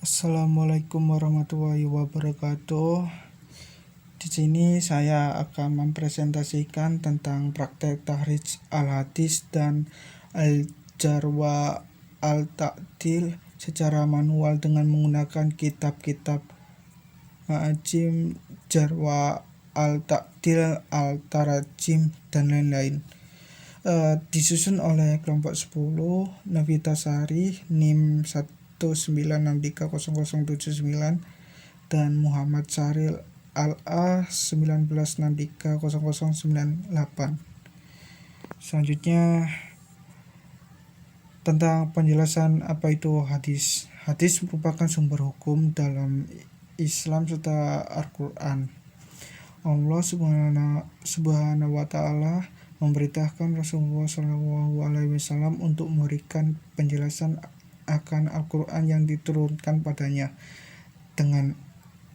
Assalamualaikum warahmatullahi wabarakatuh. Di sini saya akan mempresentasikan tentang praktek tahrij al-hadis dan al-jar wa al-ta'dil secara manual dengan menggunakan kitab-kitab ma'ajim, jar wa al-ta'dil, al-tarajim, dan lain-lain. Disusun oleh kelompok 10 Navitasari NIM 196300079 dan Muhammad Syaril Al-A 19630098. Selanjutnya tentang penjelasan apa itu hadis. Hadis merupakan sumber hukum dalam Islam serta Al-Quran. Allah subhanahu wa ta'ala memberitahukan Rasulullah SAW untuk memberikan penjelasan akan Al-Quran yang diturunkan padanya. Dengan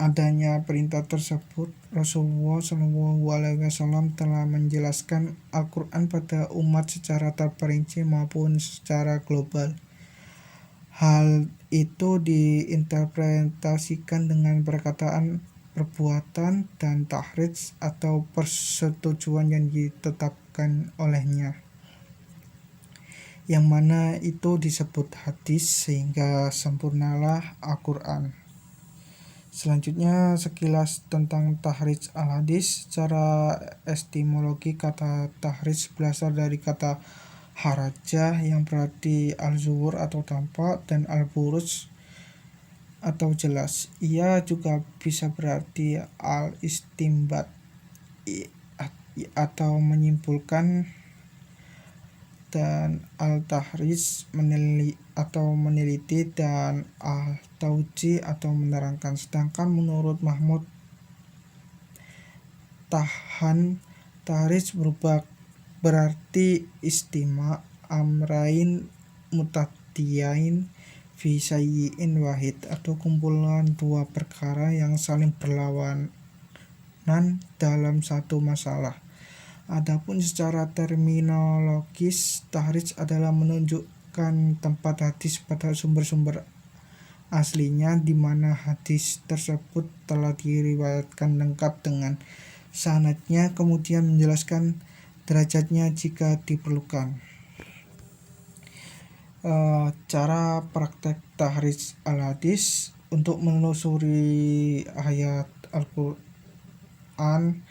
adanya perintah tersebut, Rasulullah SAW telah menjelaskan Al-Quran pada umat secara terperinci maupun secara global. Hal itu diinterpretasikan dengan perkataan, perbuatan, dan tahrij atau persetujuan yang ditetapkan olehnya, yang mana itu disebut hadis, sehingga sempurnalah Al-Quran. Selanjutnya sekilas tentang tahrij al-hadis. Secara etimologi kata tahrij berasal dari kata harajah yang berarti al-zuhur atau tampak dan al-buruj atau jelas. Ia juga bisa berarti al-istimbat atau menyimpulkan, dan al-tahrij meneliti, dan al-tauji atau menerangkan. Sedangkan menurut Mahmud tahrij berarti istima amrain mutadiyain fi sayyin wahid, atau kumpulan dua perkara yang saling berlawanan dalam satu masalah. Adapun secara terminologis, tahrij adalah menunjukkan tempat hadis pada sumber-sumber aslinya, di mana hadis tersebut telah diriwayatkan lengkap dengan sanadnya, kemudian menjelaskan derajatnya jika diperlukan. Cara praktek tahrij al-hadis. Untuk menelusuri ayat Al-Quran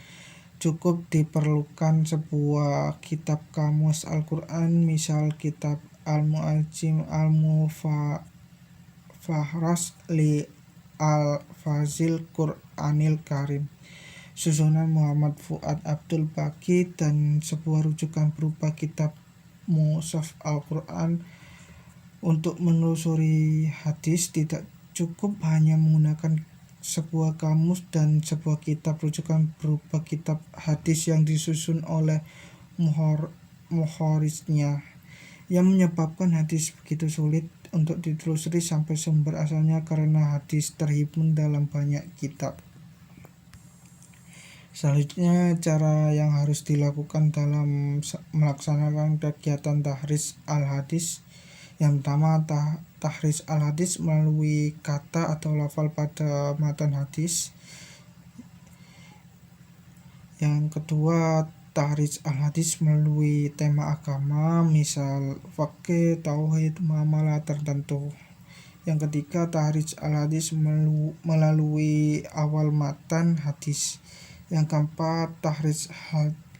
cukup diperlukan sebuah kitab kamus Al-Quran, misal kitab Al-Mu'ajim Al-Mufahras li Al-Fazil Qur'anil Karim susunan Muhammad Fuad Abdul Baqi, dan sebuah rujukan berupa kitab Mushaf Al-Quran. Untuk menelusuri hadis tidak cukup hanya menggunakan sebuah kamus dan sebuah kitab rujukan berupa kitab hadis yang disusun oleh muhorisnya, yang menyebabkan hadis begitu sulit untuk ditelusuri sampai sumber asalnya karena hadis terhimpun dalam banyak kitab. Selanjutnya, cara yang harus dilakukan dalam melaksanakan kegiatan tahrij al-hadis. Yang pertama, tahrij al-hadis melalui kata atau lafal pada matan hadis. Yang kedua, tahrij al-hadis melalui tema agama, misal fikih, tauhid, muamalah tertentu. Yang ketiga, tahrij al-hadis melalui awal matan hadis. Yang keempat, tahrij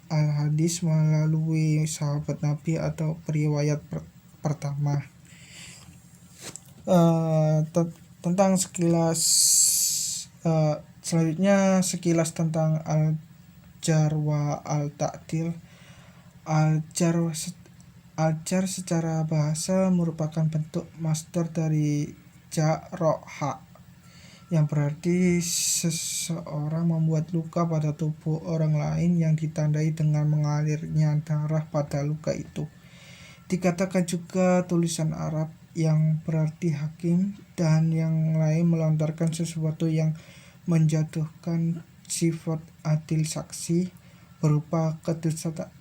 al-hadis melalui sahabat Nabi atau periwayat pertama. Tentang sekilas selanjutnya sekilas tentang al-jar wa al-ta'dil. Al-jar secara bahasa merupakan bentuk masdar dari jaroha, yang berarti seseorang membuat luka pada tubuh orang lain yang ditandai dengan mengalirnya darah pada luka itu. Dikatakan juga tulisan Arab yang berarti hakim, dan yang lain melontarkan sesuatu yang menjatuhkan sifat adil saksi berupa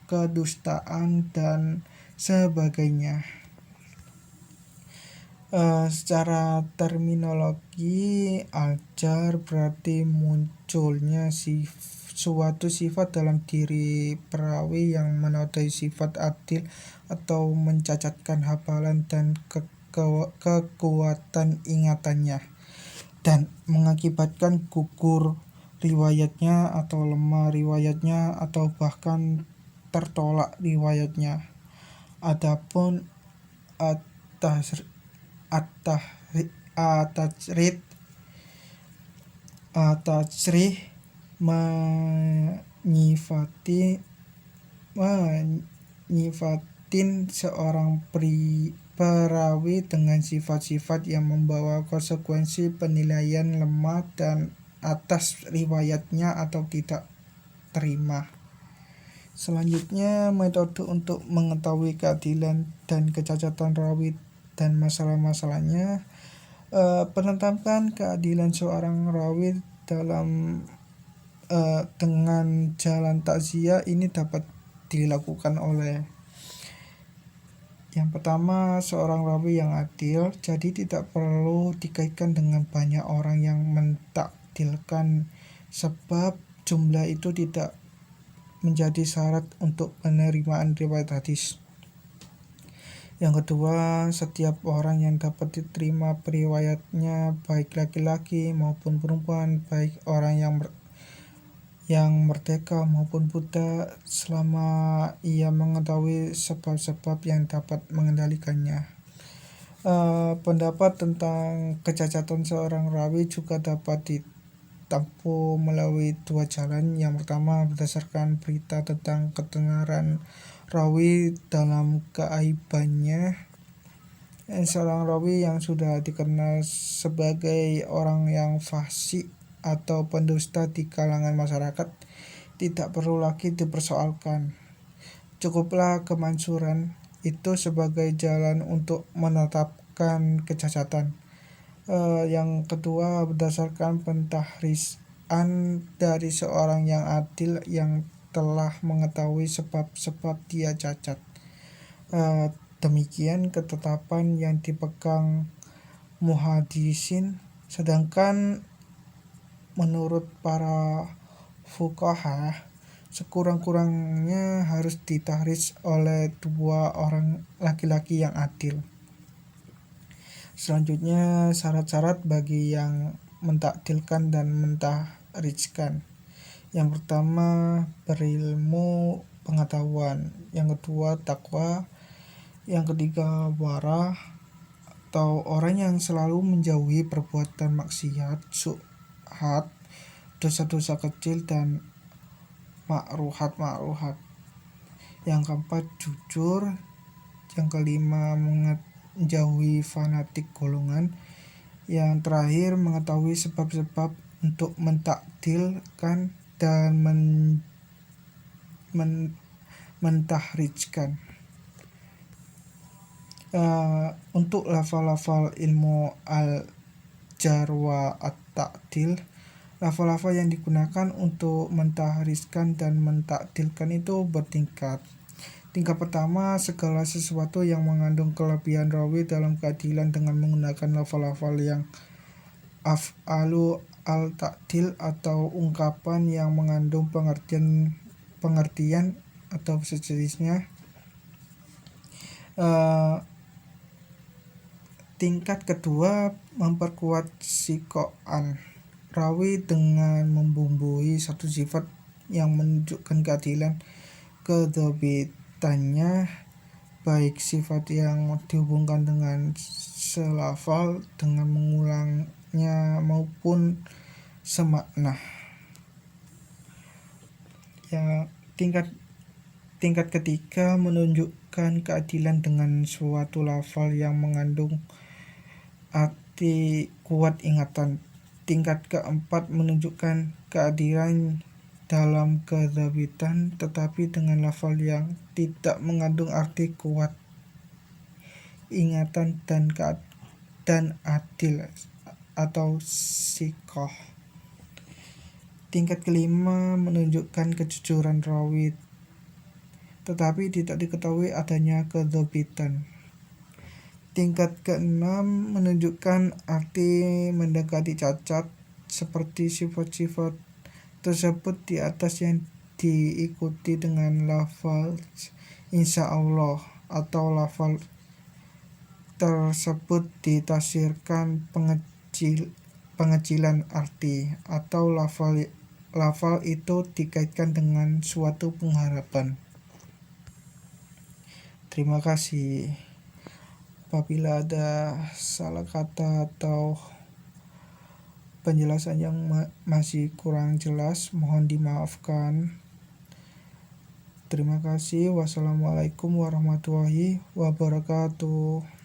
kedustaan dan sebagainya. Secara terminologi, aljar berarti munculnya suatu sifat dalam diri perawi yang menodai sifat adil atau mencacatkan hafalan dan kekuatan ingatannya, dan mengakibatkan gugur riwayatnya atau lemah riwayatnya atau bahkan tertolak riwayatnya. Adapun at-tasr- at-tajrid at-tajrih menyifatin seorang perawi dengan sifat-sifat yang membawa konsekuensi penilaian lemah dan atas riwayatnya atau tidak terima. Selanjutnya, metode untuk mengetahui keadilan dan kecacatan rawi dan masalah-masalahnya. Penetapan keadilan seorang rawi dengan jalan takziah ini dapat dilakukan oleh: yang pertama, seorang rawi yang adil, jadi tidak perlu dikaitkan dengan banyak orang yang mentakdilkan, sebab jumlah itu tidak menjadi syarat untuk penerimaan riwayat hadis. Yang kedua, setiap orang yang dapat diterima periwayatnya, baik laki-laki maupun perempuan, baik orang yang merdeka maupun buta, selama ia mengetahui sebab-sebab yang dapat mengendalikannya. Pendapat tentang kecacatan seorang rawi juga dapat ditempuh melalui dua jalan. Yang pertama, berdasarkan berita tentang ketenaran rawi dalam keaibannya. Seorang rawi yang sudah dikenal sebagai orang yang fasik atau pendusta di kalangan masyarakat tidak perlu lagi dipersoalkan. Cukuplah kemansuran itu sebagai jalan untuk menetapkan kecacatan. Yang kedua, berdasarkan pentahrisan dari seorang yang adil yang telah mengetahui sebab-sebab dia cacat. Demikian ketetapan yang dipegang muhaddisin. Sedangkan menurut para fuqaha, sekurang-kurangnya harus ditahris oleh dua orang laki-laki yang adil. Selanjutnya, syarat-syarat bagi yang mentakdilkan dan mentahrijkan. Yang pertama, berilmu pengetahuan. Yang kedua, takwa. Yang ketiga, warah, atau orang yang selalu menjauhi perbuatan maksiat, syubhat, dosa-dosa kecil, dan makruhat. Yang keempat, jujur. Yang kelima, menjauhi fanatik golongan. Yang terakhir, mengetahui sebab-sebab untuk mentakdilkan dan mentahrijkan. Untuk lafal-lafal ilmu al-jar wa at-ta'dil, lafal-lafal yang digunakan untuk mentahriskan dan mentakdilkan itu bertingkat. Tingkat pertama, segala sesuatu yang mengandung kelebihan rawi dalam keadilan dengan menggunakan lafal-lafal yang af'alu al-ta'dil atau ungkapan yang mengandung pengertian atau sejenisnya. Tingkat kedua, memperkuat sikoan rawi dengan membumbui satu sifat yang menunjukkan keadilan kedhabitannya, baik sifat yang dihubungkan dengan selafal dengan mengulangnya maupun semakna. Yang tingkat ketiga, menunjukkan keadilan dengan suatu lafal yang mengandung arti kuat ingatan. Tingkat keempat, menunjukkan keadilan dalam kedhabitan tetapi dengan lafal yang tidak mengandung arti kuat ingatan dan adil atau sikoh. Tingkat kelima, menunjukkan kejujuran rawi tetapi tidak diketahui adanya kedhabitan. Tingkat keenam menunjukkan arti mendekati cacat, seperti sifat-sifat tersebut di atas yang diikuti dengan lafaz insya Allah, atau lafaz tersebut ditafsirkan pengecilan arti, atau lafal itu dikaitkan dengan suatu pengharapan. Terima kasih. Apabila ada salah kata atau penjelasan yang masih kurang jelas, mohon dimaafkan. Terima kasih. Wassalamualaikum warahmatullahi wabarakatuh.